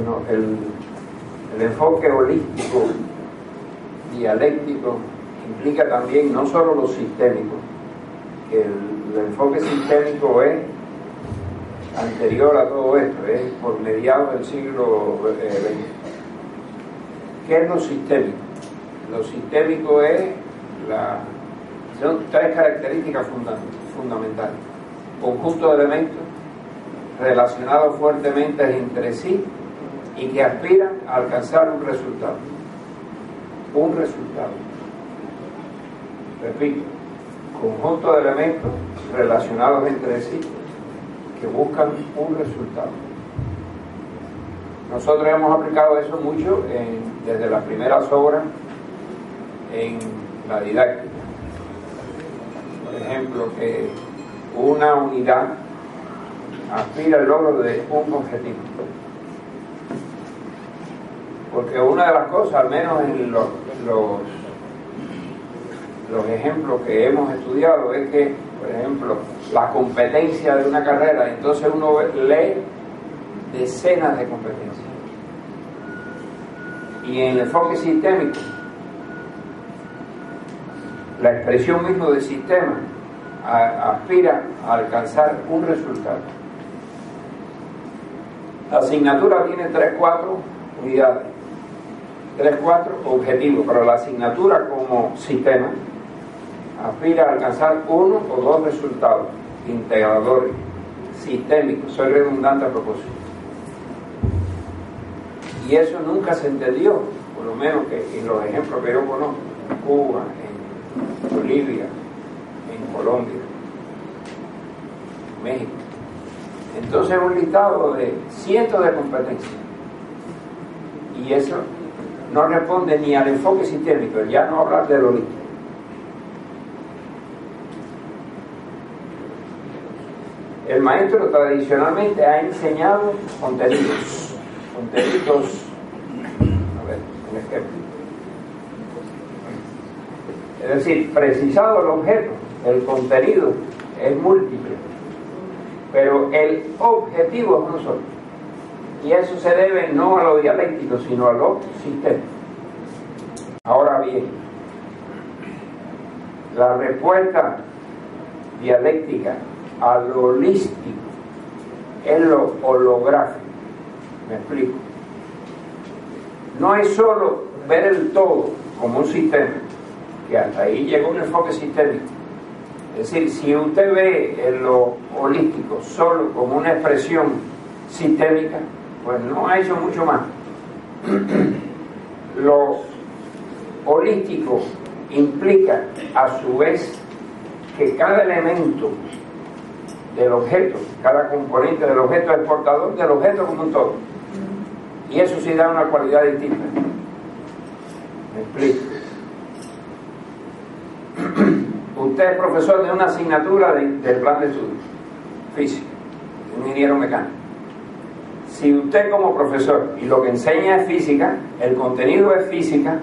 Bueno, el enfoque holístico, dialéctico, implica también no solo lo sistémico. El enfoque sistémico es anterior a todo esto, es por mediados del siglo XX. ¿Qué es lo sistémico? Lo sistémico son tres características fundamentales: conjunto de elementos relacionados fuertemente entre sí y que aspiran a alcanzar un resultado. Repito, conjunto de elementos relacionados entre sí que buscan un resultado. Nosotros hemos aplicado eso mucho desde las primeras obras en la didáctica. Por ejemplo, que una unidad aspira al logro de un objetivo. Porque una de las cosas, al menos en los ejemplos que hemos estudiado, es que, por ejemplo, la competencia de una carrera, entonces uno lee decenas de competencias. Y en el enfoque sistémico, la expresión misma del sistema aspira a alcanzar un resultado. La asignatura tiene 3-4 unidades, 3-4 objetivos, pero la asignatura como sistema aspira a alcanzar uno o dos resultados integradores, sistémicos. Soy redundante a propósito. Y eso nunca se entendió, por lo menos que en los ejemplos que yo conozco, en Cuba, en Bolivia, en Colombia, en México. Entonces un listado de cientos de competencias. Y eso no responde ni al enfoque sistémico, ya no hablar de lo holístico. El maestro tradicionalmente ha enseñado contenidos, a ver, un ejemplo. Es decir, precisado el objeto, el contenido es múltiple, pero el objetivo es uno solo. Y eso se debe no a lo dialéctico, sino a lo sistémico. Ahora bien, la respuesta dialéctica a lo holístico es lo holográfico. Me explico. No es solo ver el todo como un sistema, que hasta ahí llegó un enfoque sistémico. Es decir, si usted ve en lo holístico solo como una expresión sistémica, pues no ha hecho mucho más. Lo holístico implica a su vez que cada elemento del objeto, cada componente del objeto es portador del objeto como un todo, y eso sí da una cualidad distinta. Me explico. Usted es profesor de una asignatura del plan de estudio física, ingeniero mecánico. Si usted como profesor y lo que enseña es física, el contenido es física,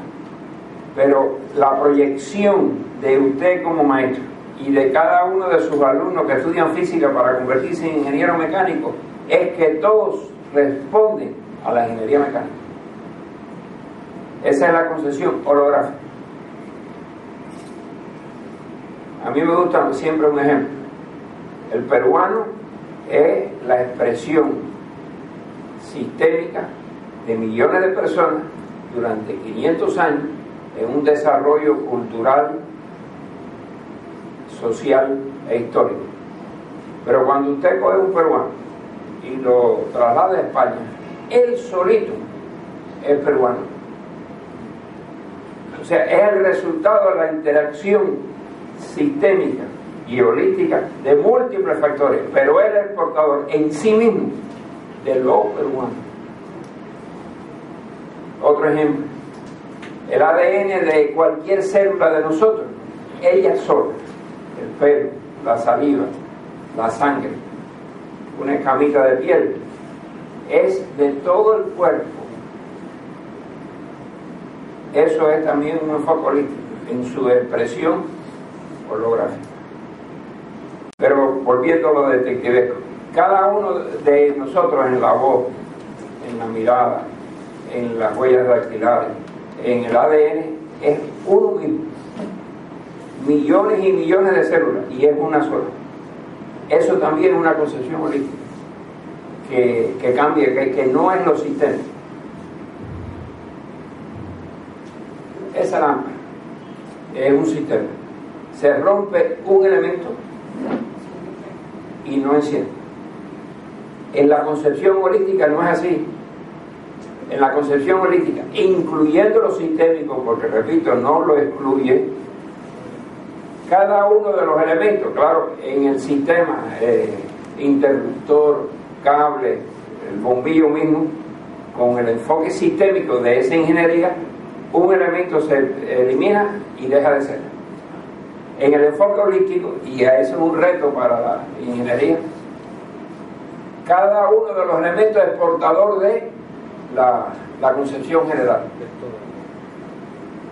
pero la proyección de usted como maestro y de cada uno de sus alumnos que estudian física para convertirse en ingeniero mecánico es que todos responden a la ingeniería mecánica. Esa es la concepción holográfica. A mí me gusta siempre un ejemplo. El peruano es la expresión sistémica de millones de personas durante 500 años en un desarrollo cultural, social e histórico. Pero cuando usted coge un peruano y lo traslada a España, él solito es peruano. O sea, es el resultado de la interacción sistémica y holística de múltiples factores, pero él es el portador en sí mismo de lo peruano. Otro ejemplo: el ADN de cualquier célula de nosotros, ella sola, el pelo, la saliva, la sangre, una escamita de piel, es de todo el cuerpo. Eso es también un enfoque holístico en su expresión holográfica. Pero volviendo a lo detectivesco, cada uno de nosotros en la voz, en en la mirada, en las huellas dactilares, en el ADN, es uno mismo. Millones y millones de células, y es una sola. Eso también es una concepción holística que cambia, que no es lo sistémico. Esa lámpara es un sistema. Se rompe un elemento y no enciende. En la concepción holística no es así. En la concepción holística, incluyendo lo sistémico, porque repito, no lo excluye, cada uno de los elementos, claro, en el sistema, interruptor, cable, el bombillo mismo, con el enfoque sistémico de esa ingeniería, un elemento se elimina y deja de ser. En el enfoque holístico, y eso es un reto para la ingeniería, cada uno de los elementos es portador de la concepción general.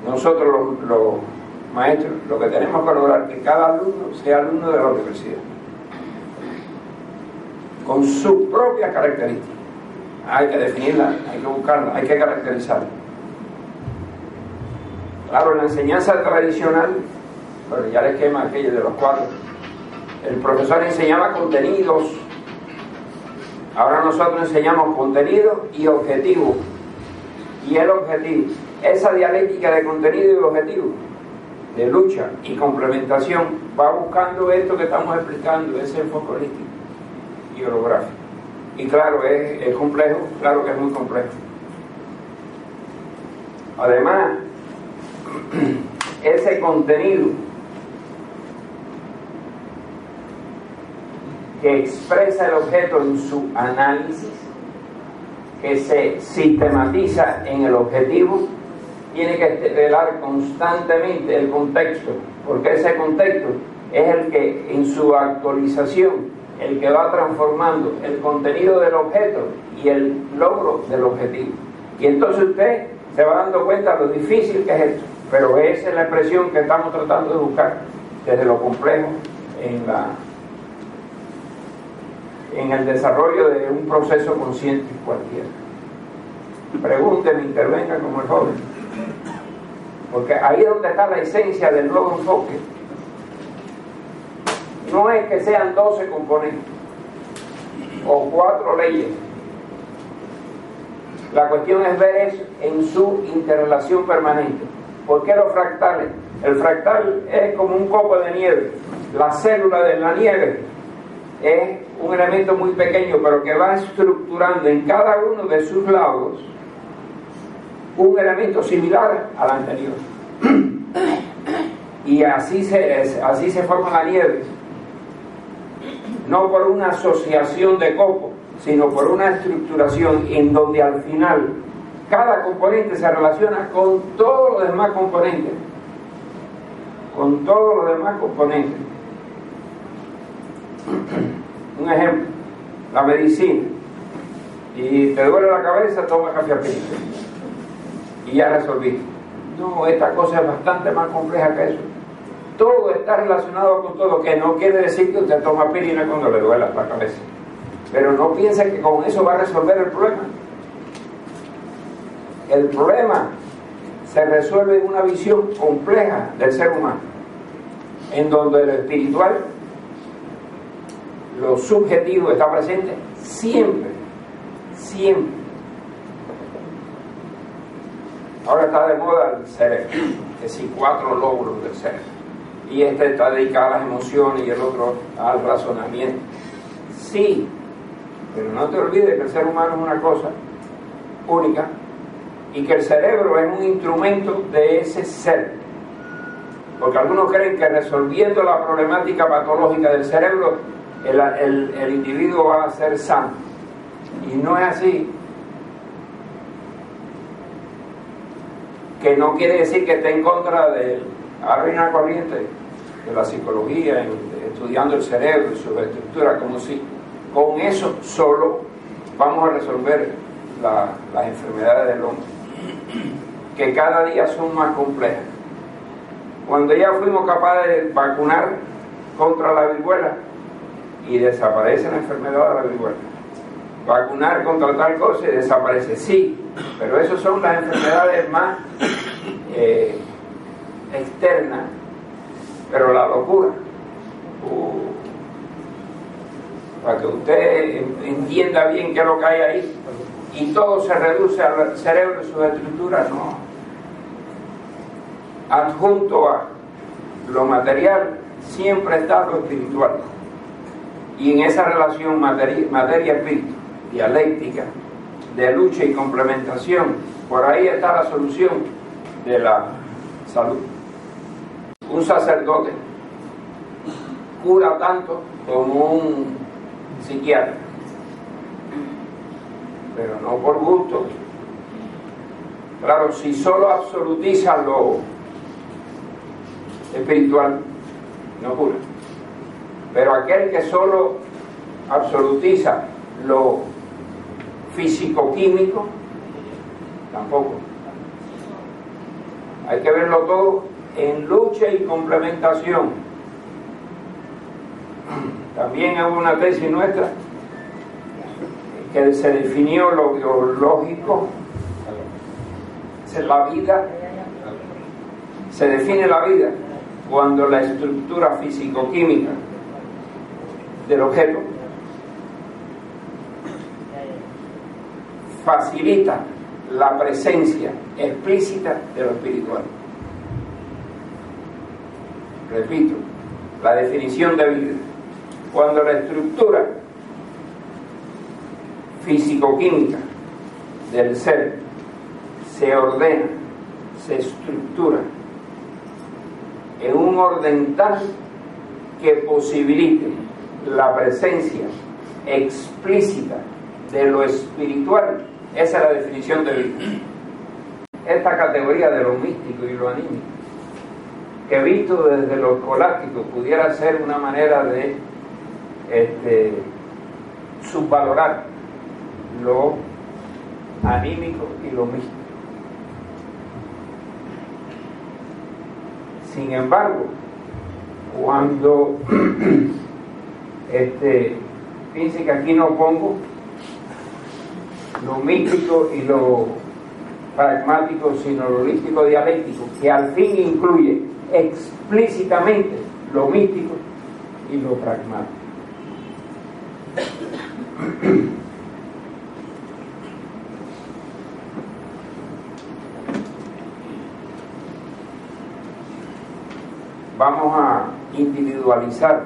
Nosotros los maestros, lo que tenemos que lograr es que cada alumno sea alumno de la universidad, con sus propias características. Hay que definirla, hay que buscarla, hay que caracterizarla. Claro, la enseñanza tradicional, bueno, ya el esquema aquello de los cuadros, el profesor enseñaba contenidos, ahora nosotros enseñamos contenidos y objetivos. Y el objetivo, esa dialéctica de contenido y objetivo, de lucha y complementación, va buscando esto que estamos explicando, ese enfoque holístico y holográfico. Y claro, es complejo, claro que es muy complejo. Además, ese contenido que expresa el objeto en su análisis, que se sistematiza en el objetivo, tiene que velar constantemente el contexto, porque ese contexto es el que en su actualización, el que va transformando el contenido del objeto y el logro del objetivo. Y entonces usted se va dando cuenta de lo difícil que es esto, pero esa es la expresión que estamos tratando de buscar desde lo complejo en el desarrollo de un proceso consciente cualquiera. Pregúnteme, intervenga como el joven, porque ahí es donde está la esencia del nuevo enfoque. No es que sean 12 componentes o 4 leyes. La cuestión es ver eso en su interrelación permanente. ¿Por qué los fractales? El fractal es como un copo de nieve. La célula de la nieve es un elemento muy pequeño, pero que va estructurando en cada uno de sus lados un elemento similar al anterior. Y así se forma la nieve. No por una asociación de copos, sino por una estructuración en donde al final cada componente se relaciona con todos los demás componentes. Con todos los demás componentes. Un ejemplo, la medicina. Y te duele la cabeza, toma cafeína. Y ya resolviste. No, esta cosa es bastante más compleja que eso. Todo está relacionado con todo, que no quiere decir que usted toma aspirina cuando le duele la cabeza. Pero no piense que con eso va a resolver el problema. El problema se resuelve en una visión compleja del ser humano, en donde lo espiritual, lo subjetivo está presente siempre, siempre. Ahora está de moda el cerebro, que sí, 4 lóbulos del cerebro, y este está dedicado a las emociones y el otro al razonamiento. Sí, pero no te olvides que el ser humano es una cosa única y que el cerebro es un instrumento de ese ser, porque algunos creen que resolviendo la problemática patológica del cerebro el individuo va a ser sano, y no es así. Que no quiere decir que esté en contra de una corriente de la psicología, estudiando el cerebro y su estructura, como si con eso solo vamos a resolver las enfermedades del hombre, que cada día son más complejas. Cuando ya fuimos capaces de vacunar contra la viruela y desaparece la enfermedad de la viruela, vacunar contra tal cosa y desaparece. Sí, pero esas son las enfermedades más externas. Pero la locura, para que usted entienda bien qué es lo que hay ahí, y todo se reduce al cerebro y sus estructuras, no. Adjunto a lo material siempre está lo espiritual, y en esa relación materia-espíritu, dialéctica, de lucha y complementación, por ahí está la solución de la salud. Un sacerdote cura tanto como un psiquiatra, pero no por gusto. Claro, si solo absolutiza lo espiritual, no cura. Pero aquel que solo absolutiza lo físico-químico, tampoco. Hay que verlo todo en lucha y complementación. También hubo una tesis nuestra que se definió lo biológico, la vida, se define la vida cuando la estructura físico-química del objeto facilita la presencia explícita de lo espiritual. Repito, la definición de vida: cuando la estructura físico-química del ser se ordena, se estructura en un orden tal que posibilite la presencia explícita de lo espiritual. Esa es la definición de vida. Esta categoría de lo místico y lo anímico, que visto desde lo escolástico pudiera ser una manera de subvalorar lo anímico y lo místico. Sin embargo, cuando fíjense que aquí no pongo lo místico y lo pragmático, sino lo holístico dialéctico, que al fin incluye explícitamente lo místico y lo pragmático. Vamos a individualizar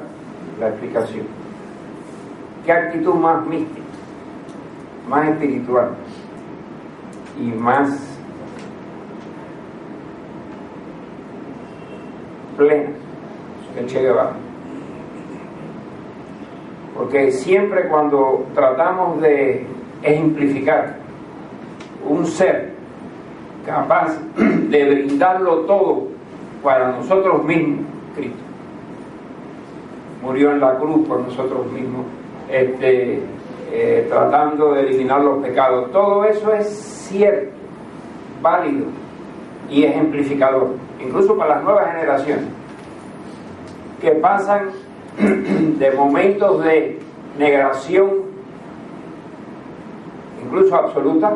la explicación. ¿Qué actitud más mística, más espiritual y más plena que Che Guevara? Porque siempre cuando tratamos de ejemplificar un ser capaz de brindarlo todo para nosotros mismos, Cristo murió en la cruz por nosotros mismos, tratando de eliminar los pecados. Todo eso es cierto, válido y ejemplificador, incluso para las nuevas generaciones que pasan de momentos de negación, incluso absoluta,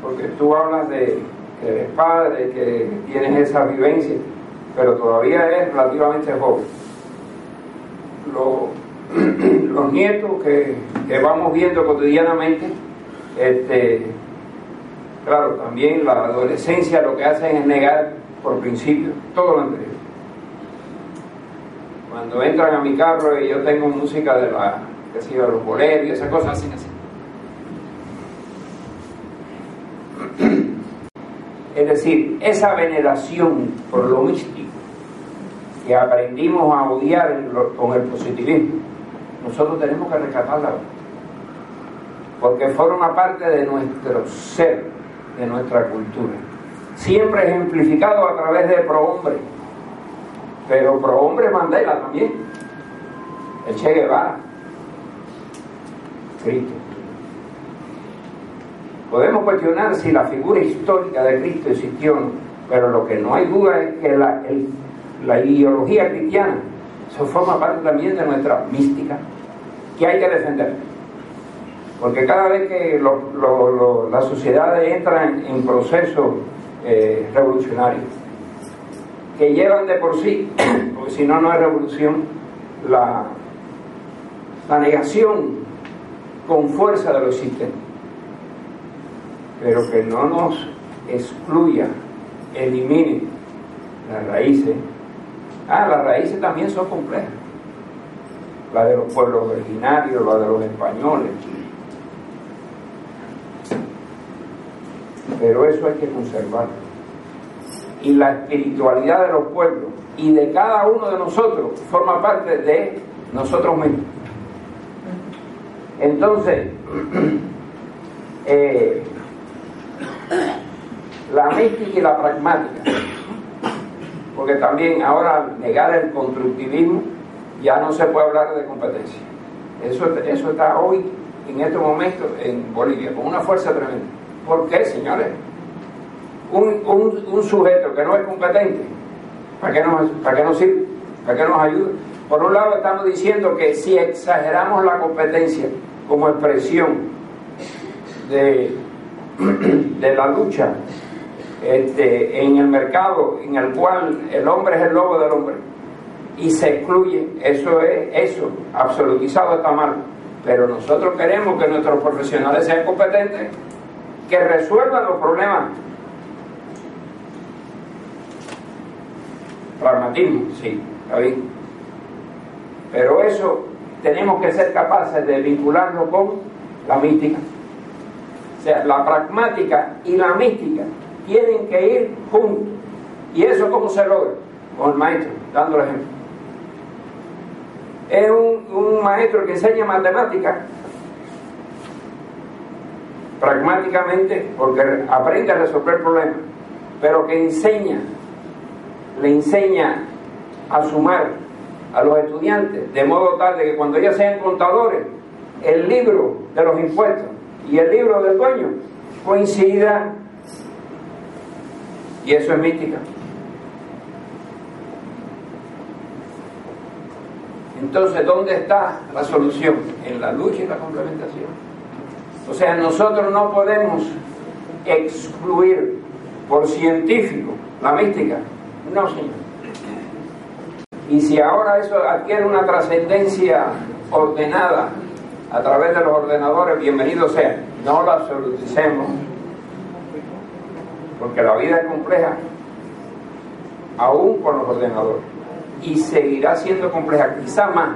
porque tú hablas de que eres padre, que tienes esa vivencia, pero todavía eres relativamente joven. Los nietos que vamos viendo cotidianamente, claro, también la adolescencia lo que hacen es negar por principio todo lo anterior. Cuando entran a mi carro y yo tengo música de los boleros y esas cosas, hacen así. Es decir, esa veneración por lo místico que aprendimos a odiar con el positivismo, nosotros tenemos que rescatarla, porque forma parte de nuestro ser, de nuestra cultura, siempre ejemplificado a través de prohombres, pero prohombres Mandela también, el Che Guevara, Cristo. Podemos cuestionar si la figura histórica de Cristo existió o no, pero lo que no hay duda es que la ideología cristiana, eso forma parte también de nuestra mística, que hay que defender. Porque cada vez que las sociedades entran en procesos revolucionarios, que llevan de por sí, porque si no, no es revolución, la negación con fuerza de lo existente, pero que no nos excluya, elimine las raíces. Las raíces también son complejas, la de los pueblos originarios, la de los españoles, pero eso hay que conservarlo. Y la espiritualidad de los pueblos y de cada uno de nosotros forma parte de nosotros mismos. Entonces, la mística y la pragmática, porque también ahora al negar el constructivismo ya no se puede hablar de competencia. Eso está hoy, en estos momentos, en Bolivia, con una fuerza tremenda. ¿Por qué, señores? Un sujeto que no es competente, ¿para qué nos sirve? ¿Para qué nos ayuda? Por un lado estamos diciendo que si exageramos la competencia como expresión de la lucha en el mercado en el cual el hombre es el lobo del hombre y se excluye, eso absolutizado está mal. Pero nosotros queremos que nuestros profesionales sean competentes, que resuelvan los problemas. Pragmatismo, sí, está bien, pero eso tenemos que ser capaces de vincularlo con la mística. O sea, la pragmática y la mística tienen que ir juntos. ¿Y eso cómo se logra? Con el maestro, dando el ejemplo. Es un maestro que enseña matemáticas pragmáticamente, porque aprende a resolver problemas, pero que le enseña a sumar a los estudiantes, de modo tal de que cuando ellos sean contadores, el libro de los impuestos y el libro del dueño coincidan. Y eso es mística. Entonces, ¿dónde está la solución? En la lucha y la complementación. O sea, nosotros no podemos excluir por científico la mística. No, señor. Y si ahora eso adquiere una trascendencia ordenada a través de los ordenadores, bienvenido sea. No lo absoluticemos, porque la vida es compleja, aún con los ordenadores, y seguirá siendo compleja, quizás más.